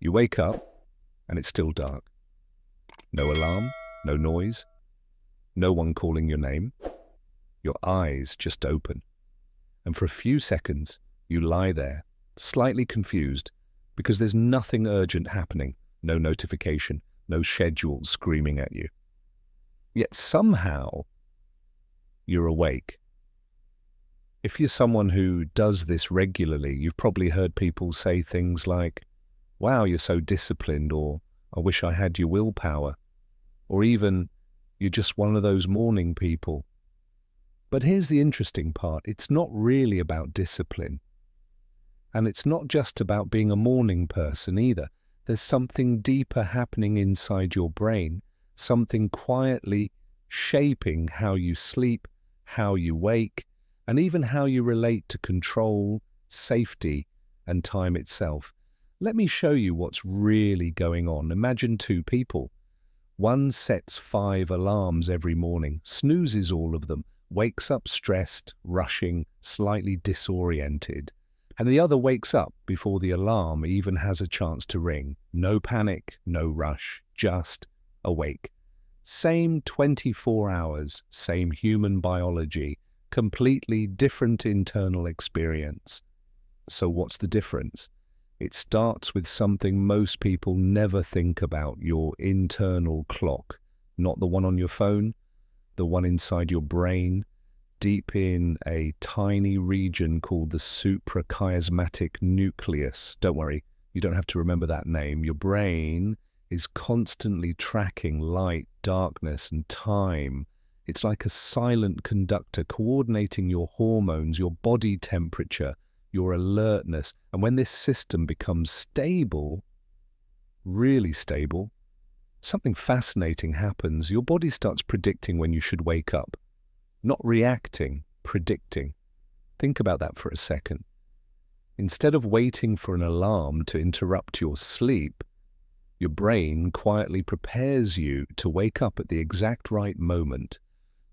You wake up and it's still dark. No alarm, no noise, no one calling your name. Your eyes just open. And for a few seconds, you lie there, slightly confused, because there's nothing urgent happening, no notification, no schedule screaming at you. Yet somehow, you're awake. If you're someone who does this regularly, you've probably heard people say things like, "Wow, you're so disciplined," or "I wish I had your willpower," or even, "You're just one of those morning people." But here's the interesting part. It's not really about discipline. And it's not just about being a morning person either. There's something deeper happening inside your brain, something quietly shaping how you sleep, how you wake, and even how you relate to control, safety, and time itself. Let me show you what's really going on. Imagine two people. One sets 5 alarms every morning, snoozes all of them, wakes up stressed, rushing, slightly disoriented. And the other wakes up before the alarm even has a chance to ring. No panic, no rush, just awake. Same 24 hours, same human biology, completely different internal experience. So what's the difference? It starts with something most people never think about, your internal clock. Not the one on your phone, the one inside your brain, deep in a tiny region called the suprachiasmatic nucleus. Don't worry, you don't have to remember that name. Your brain is constantly tracking light, darkness, and time. It's like a silent conductor coordinating your hormones, your body temperature, your alertness. And when this system becomes stable, really stable, something fascinating happens. Your body starts predicting when you should wake up. Not reacting, predicting. Think about that for a second. Instead of waiting for an alarm to interrupt your sleep, your brain quietly prepares you to wake up at the exact right moment.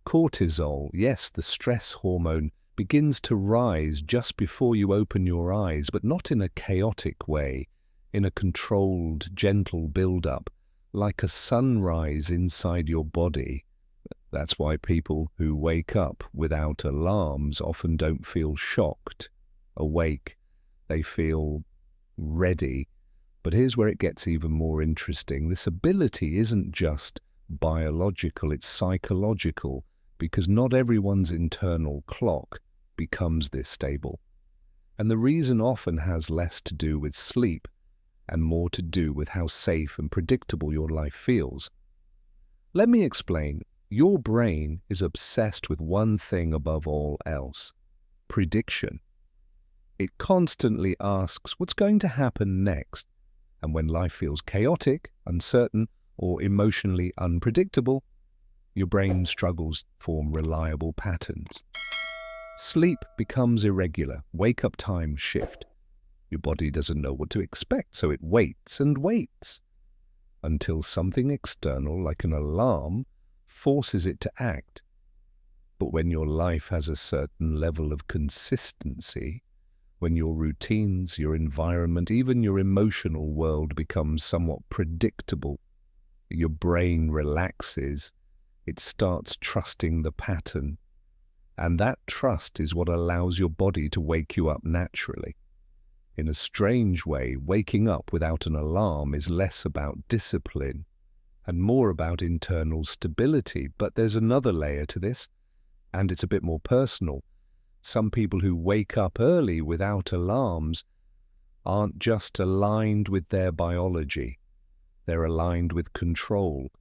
Cortisol, yes, the stress hormone, begins to rise just before you open your eyes, but not in a chaotic way, in a controlled, gentle build-up, like a sunrise inside your body. That's why people who wake up without alarms often don't feel shocked, awake. They feel ready. But here's where it gets even more interesting. This ability isn't just biological, it's psychological, because not everyone's internal clock becomes this stable. And the reason often has less to do with sleep and more to do with how safe and predictable your life feels. Let me explain. Your brain is obsessed with one thing above all else: prediction. It constantly asks what's going to happen next. And when life feels chaotic, uncertain, or emotionally unpredictable, your brain struggles to form reliable patterns. Sleep becomes irregular, wake-up times shift. Your body doesn't know what to expect, so it waits and waits until something external, like an alarm, forces it to act. But when your life has a certain level of consistency, when your routines, your environment, even your emotional world becomes somewhat predictable, your brain relaxes, it starts trusting the pattern. And that trust is what allows your body to wake you up naturally. In a strange way, waking up without an alarm is less about discipline and more about internal stability. But there's another layer to this, and it's a bit more personal. Some people who wake up early without alarms aren't just aligned with their biology. They're aligned with control.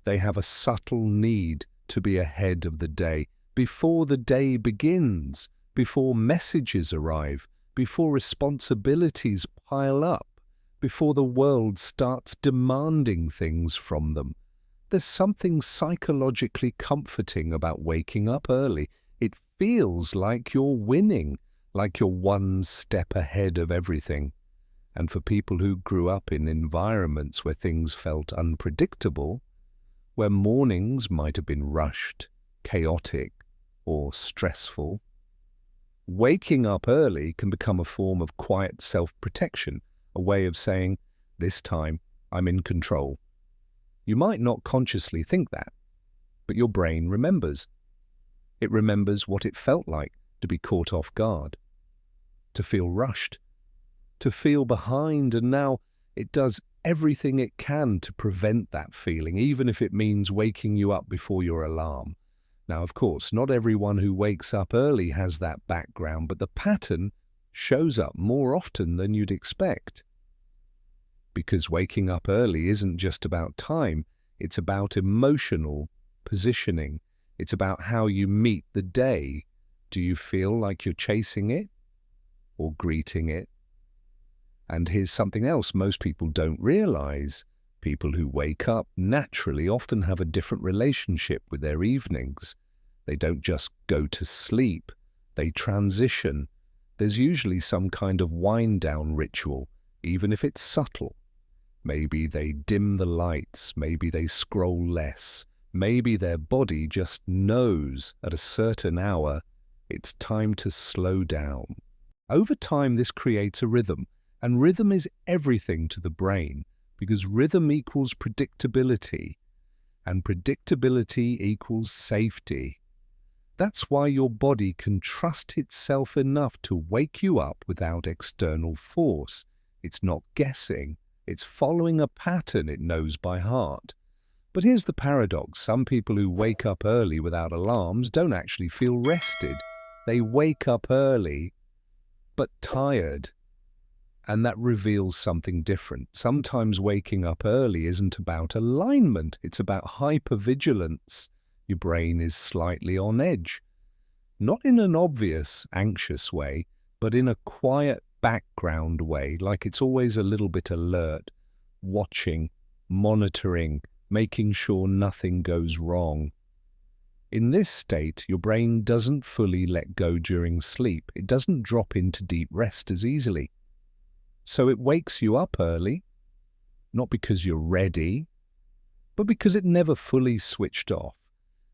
They have a subtle need to be ahead of the day, before the day begins, before messages arrive, before responsibilities pile up, before the world starts demanding things from them. There's something psychologically comforting about waking up early. It feels like you're winning, like you're one step ahead of everything. And for people who grew up in environments where things felt unpredictable, where mornings might have been rushed, chaotic, or stressful, waking up early can become a form of quiet self-protection, a way of saying, This time, I'm in control. You might not consciously think that, but your brain remembers. It remembers what it felt like to be caught off guard, to feel rushed, to feel behind, and now it does everything it can to prevent that feeling, even if it means waking you up before your alarm. Now, of course, not everyone who wakes up early has that background, but the pattern shows up more often than you'd expect. Because waking up early isn't just about time, it's about emotional positioning. It's about how you meet the day. Do you feel like you're chasing it or greeting it? And here's something else most people don't realize. People who wake up naturally often have a different relationship with their evenings. They don't just go to sleep, they transition. There's usually some kind of wind-down ritual, even if it's subtle. Maybe they dim the lights, maybe they scroll less, maybe their body just knows at a certain hour it's time to slow down. Over time, this creates a rhythm, and rhythm is everything to the brain, because rhythm equals predictability, and predictability equals safety. That's why your body can trust itself enough to wake you up without external force. It's not guessing. It's following a pattern it knows by heart. But here's the paradox. Some people who wake up early without alarms don't actually feel rested. They wake up early, but tired. And that reveals something different. Sometimes waking up early isn't about alignment. It's about hypervigilance. Your brain is slightly on edge. Not in an obvious, anxious way, but in a quiet background way, like it's always a little bit alert, watching, monitoring, making sure nothing goes wrong. In this state, your brain doesn't fully let go during sleep. It doesn't drop into deep rest as easily. So it wakes you up early, not because you're ready, but because it never fully switched off.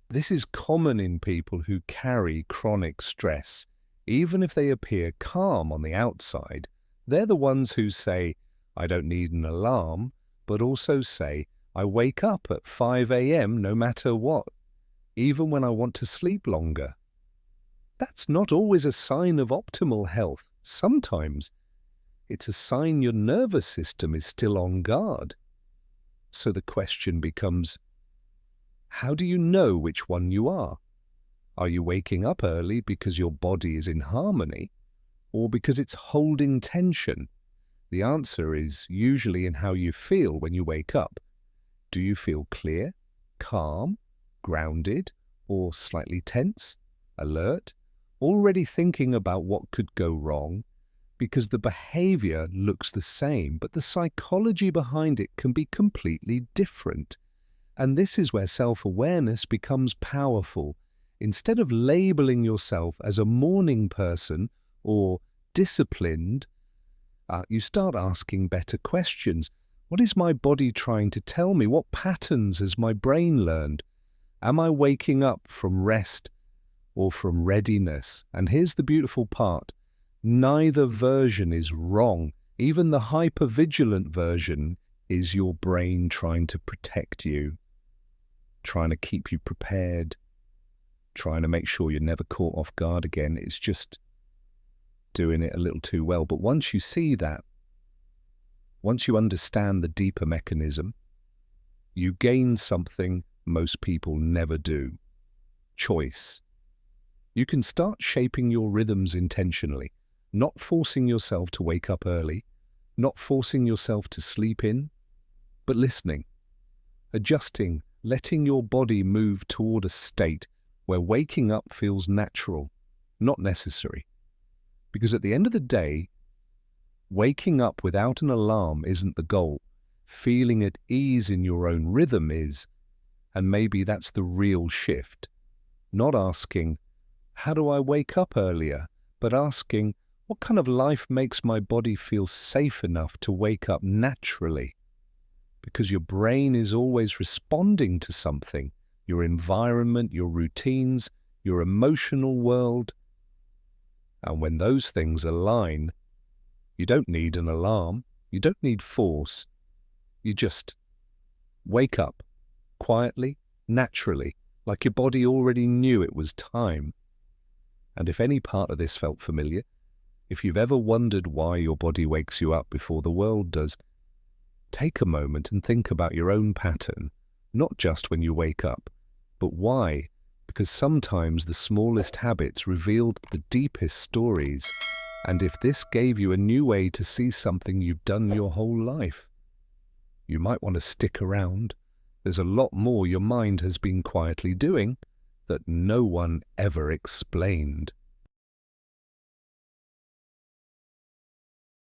This is common in people who carry chronic stress. Even if they appear calm on the outside, they're the ones who say, I don't need an alarm, but also say, I wake up at 5 a.m. no matter what, even when I want to sleep longer. That's not always a sign of optimal health. Sometimes it's a sign your nervous system is still on guard. So the question becomes, how do you know which one you are? Are you waking up early because your body is in harmony, or because it's holding tension? The answer is usually in how you feel when you wake up. Do you feel clear, calm, grounded, or slightly tense, alert, already thinking about what could go wrong? Because the behavior looks the same, but the psychology behind it can be completely different. And this is where self-awareness becomes powerful. Instead of labeling yourself as a morning person or disciplined, you start asking better questions. What is my body trying to tell me? What patterns has my brain learned? Am I waking up from rest or from readiness? And here's the beautiful part. Neither version is wrong. Even the hypervigilant version is your brain trying to protect you, trying to keep you prepared, trying to make sure you're never caught off guard again. It's just doing it a little too well. But once you see that, once you understand the deeper mechanism, you gain something most people never do: choice. You can start shaping your rhythms intentionally, not forcing yourself to wake up early, not forcing yourself to sleep in, but listening, adjusting, letting your body move toward a state where waking up feels natural, not necessary. Because at the end of the day, waking up without an alarm isn't the goal. Feeling at ease in your own rhythm is, and maybe that's the real shift. Not asking, how do I wake up earlier? But asking, what kind of life makes my body feel safe enough to wake up naturally? Because your brain is always responding to something. Your environment, your routines, your emotional world. And when those things align, you don't need an alarm, you don't need force, You just wake up, quietly, naturally, like your body already knew it was time. And if any part of this felt familiar, if you've ever wondered why your body wakes you up before the world does, take a moment and think about your own pattern, not just when you wake up, but why. Because sometimes the smallest habits revealed the deepest stories. And if this gave you a new way to see something you've done your whole life, you might want to stick around. There's a lot more your mind has been quietly doing that no one ever explained.